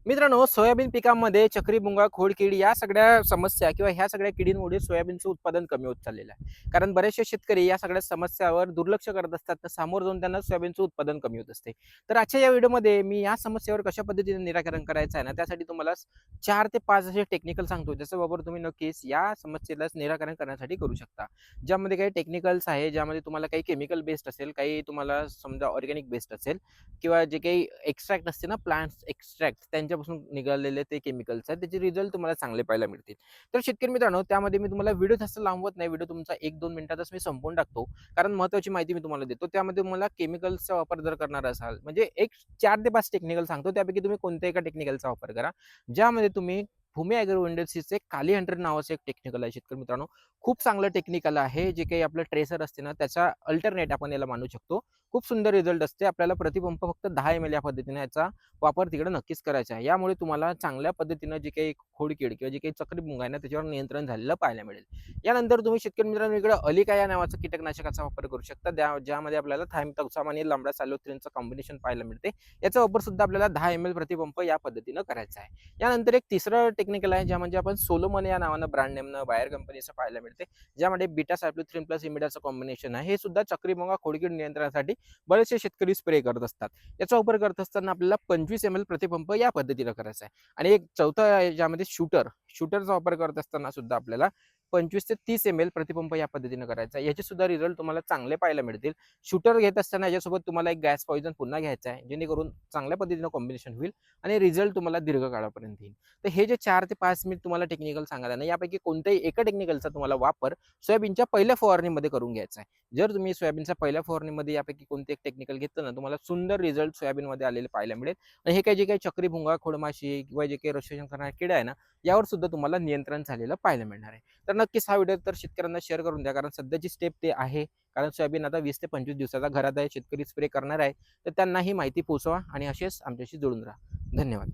मित्रांनो, सोयाबीन पिकामध्ये चक्री मुंगा, खोडकीड या सगळ्या समस्या किंवा ह्या सगळ्या किडींमुळे सोयाबीनचं उत्पादन कमी होत चाललेलं आहे. कारण बरेचसे शेतकरी या सगळ्या समस्यावर दुर्लक्ष करत असतात, तर सामोरं जाऊन त्यांना सोयाबीनचं उत्पादन कमी होत असते. तर आजच्या या व्हिडिओमध्ये मी या समस्येवर कशा पद्धतीने निराकरण करायचं आहे ना, त्यासाठी तुम्हाला 4 ते 5 असे टेक्निकल सांगतो, ज्याचा वापर तुम्ही नक्कीच या समस्येला निराकरण करण्यासाठी करू शकता. ज्यामध्ये काही टेक्निकल्स आहे, ज्यामध्ये तुम्हाला काही केमिकल बेस्ड असेल, काही तुम्हाला समजा ऑर्गॅनिक बेस्ड असेल किंवा जे काही एक्स्ट्रॅक्ट असते ना, प्लांट्स एक्स्ट्रॅक्ट त्यांच्यापासून निघालेले ते केमिकल्स आहेत, त्याचे रिझल्ट तुम्हाला चांगले पाहायला मिळतील. तर शेतकरी मित्रांनो, त्यामध्ये मी तुम्हाला व्हिडिओ जास्त लांबवत नाही. व्हिडिओ तुमचा 1-2 मिनिटातच मी संपवून टाकतो. कारण महत्त्वाची माहिती मी तुम्हाला देतो. त्यामध्ये तुम्हाला केमिकल्सचा वापर जर करणार असाल, म्हणजे एक 4 ते 5 टेक्निकल सांगतो. त्यापैकी तुम्ही कोणत्याही एका टेक्निकलचा वापर करा. ज्यामध्ये तुम्ही भूमी ॲग्रो इंडस्ट्रीजचे काली हंड्रेड नावाचं एक टेक्निकल आहे शेतकरी मित्रांनो. खूप चांगलं टेक्निकल आहे. जे काही आपलं ट्रेसर असते ना, त्याचा अल्टरनेट आपण याला मानू शकतो. खूप सुंदर रिझल्ट असते. आपल्याला प्रतिपंप फक्त 10 ml या पद्धतीने याचा वापर तिकडे नक्कीच करायचा आहे. यामुळे तुम्हाला चांगल्या पद्धतीनं जे काही खोडकीड किंवा जे काही चक्रीमुंग आहे ना, त्याच्यावर नियंत्रण झालेलं पाहायला मिळेल. यानंतर तुम्ही शेतकरी मित्रांनो इकडे अलिका या नावाचं कीटकनाशकाचा वापर करू शकता. ज्यामध्ये आपल्याला थायमिथॉक्साम आणि लांबडा सायलोथ्रिनचं कॉम्बिनेशन पाहायला मिळते. याचा वापर सुद्धा आपल्याला 10 ml प्रतिपंप या पद्धतीनं करायचा आहे. यानंतर एक तिसरं टेक्निकल आहे, ज्या म्हणजे आपण सोलोमन या नावानं ब्रँड नेमनं बायर कंपनीचं पाहायला मिळते. ज्यामध्ये बीटा सायक्लोथ्रिन प्लस इमिडाचं कॉम्बिनेशन आहे. हे सुद्धा चक्रीमुंगा खोडकीड नियंत्रणासाठी बरेचसे शेतकरी स्प्रे करत असतात. याचा वापर करत असताना आपल्याला 25 ml प्रतिपंप या पद्धतीनं करायचा आहे. आणि एक चौथा आहे, ज्यामध्ये शूटरचा वापर करत असताना सुद्धा आपल्याला 25 ते 30 ml प्रतिपंप या पद्धतीनं करायचा आहे. याचे सुद्धा रिझल्ट तुम्हाला चांगले पाहायला मिळतील. शूटर घेत असताना याच्यासोबत तुम्हाला एक गॅस पॉइझन पुन्हा घ्यायचा आहे, जेणेकरून चांगल्या पद्धतीनं कॉम्बिनेशन होईल आणि रिझल्ट तुम्हाला दीर्घकाळापर्यंत येईल. तर हे जे 4 ते 5 मी तुम्हाला टेक्निकल सांगायला ना, यापैकी कोणत्याही एका टेक्निकलचा तुम्हाला वापर सोयाबीनच्या पहिल्या फवारणीमध्ये करून घ्यायचा आहे. जर तुम्ही सोयाबीनच्या पहिल्या फवारणीमध्ये यापैकी कोणते एक टेक्निकल घेतलं ना, तुम्हाला सुंदर रिझल्ट सोयाबीनमध्ये आलेले पाहायला मिळेल. आणि हे काही जे काही चक्रीभुंगा, खोडमाशी किंवा जे काही रक्षण करणारे किडा आहे ना, यावर सुद्धा तुम्हाला नियंत्रण झालेलं पाहायला मिळणार आहे. तर नक्कीच हा व्हिडिओ तर शेतकऱ्यांना शेअर करून द्या, कारण सध्याची स्टेप ते आहे. कारण सोयाबीन आता 20 ते 25 दिवसाचा घरात आहे, शेतकरी स्प्रे करणार आहे. तर त्यांना ही माहिती पोहोचवा आणि असेच आमच्याशी जोडून राहा. धन्यवाद.